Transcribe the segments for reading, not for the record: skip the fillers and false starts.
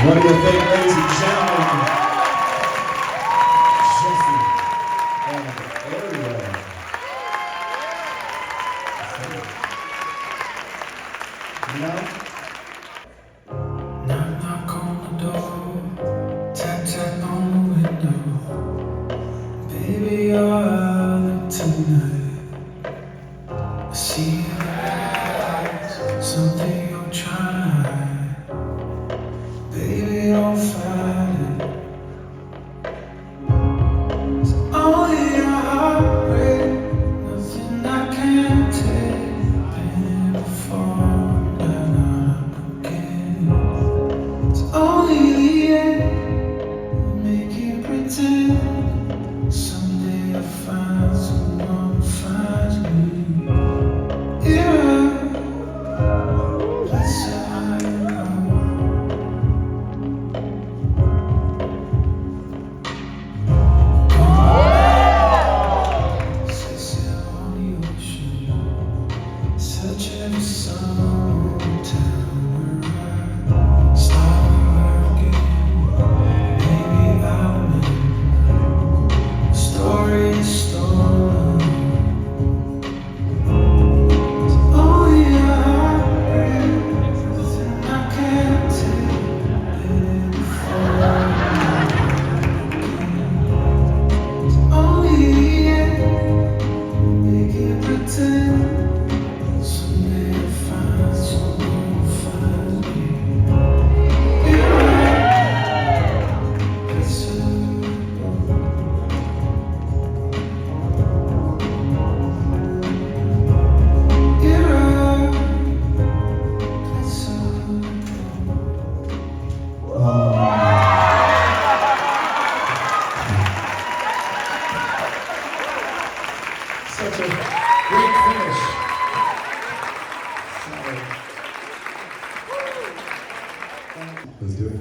One of your favorite ladies and gentlemen, Jesse and Ariel. You know? Knock, knock on the door, tap, tap on the window. Baby, you're out tonight. I see your eyes, something you're trying to hide. Baby, don't fight it. It's only a heartbreak, nothing I can't take. Been before, then again. It's only the end, make it pretend. Someday I'll find someone who finds me. Yeah, that's how I know. Such a great finish. Let's do it.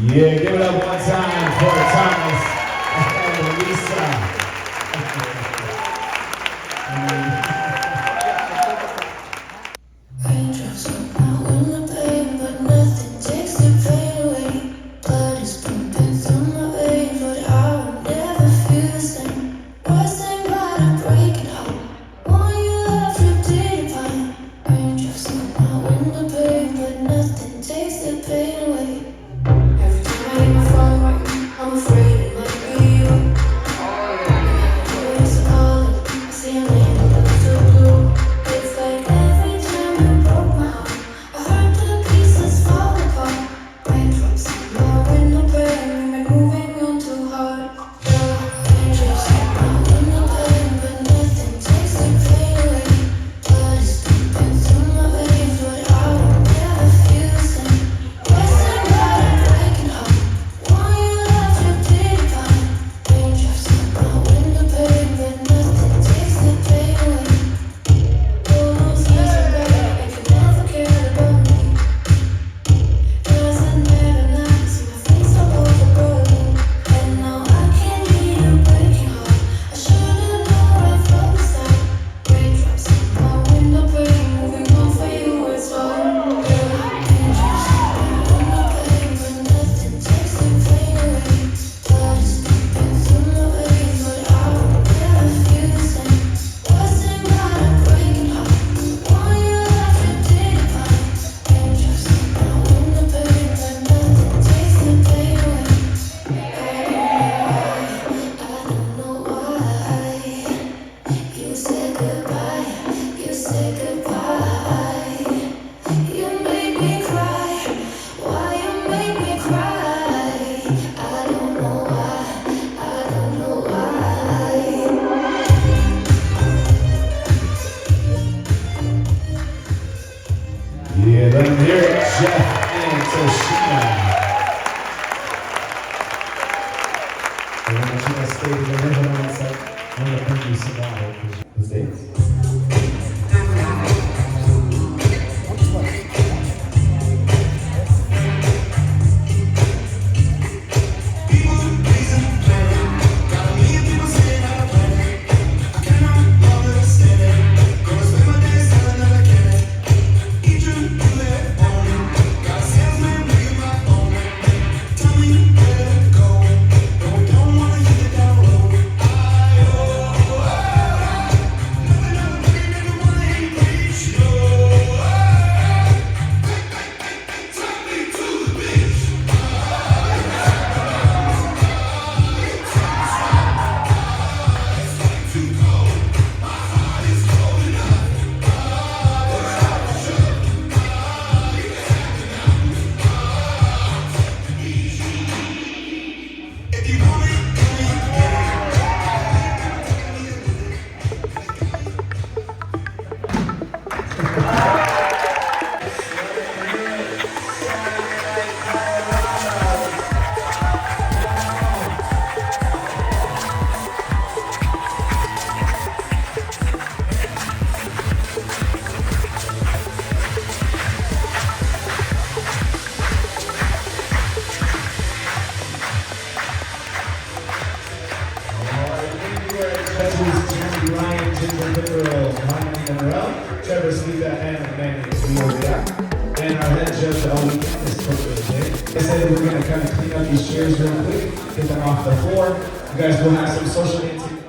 Yeah, give it up one time for Thomas and Lisa. Raindrops on my window pane, but nothing takes the pain away. Blood is pumping through my veins, but I will never feel the same. Wasn't glad I'm breaking heart. Want you love to define. Raindrops on my window pane, but nothing takes the pain away. Every time I hear my phone ring, I'm afraid it might be you. Voice calling, I see your name, it looks so blue. It's like every time you broke my heart, I heard the pieces fall apart. Raindrops on my window pane, we've been moving on too hard. Raindrops on my window pane, but nothing takes the pain away. Blood is pumping through my veins, but I will never feel the same. Wasn't glad I'm breaking heart. Want you love to define. Raindrops on my window pane, but nothing takes the pain away. All those years ago, and you never cared about me. Doesn't matter now, see my face all over broken. And now I can't hear you breaking heart. I should've known right from the start. Raindrops on my window pane, moving on for you, it's hard. Raindrops on my window pane, but nothing takes the pain away. Blood is pumping through my veins, but I will never feel the same. Wasn't glad I'm breaking heart. Want you love to define. Raindrops on my window pane, but nothing takes the pain away. I don't know why you said goodbye. You said goodbye. You made me cry. Why you made me cry? I don't know why. I don't know why. Yeah, let them hear it, Jeff and Tashina. I want you to stay with the rhythm on it's like one of the things you survive. The States. And our head judge all weekend is Jade. They said we're going to kind of clean up these chairs real quick, get them off the floor. You guys will have some social media.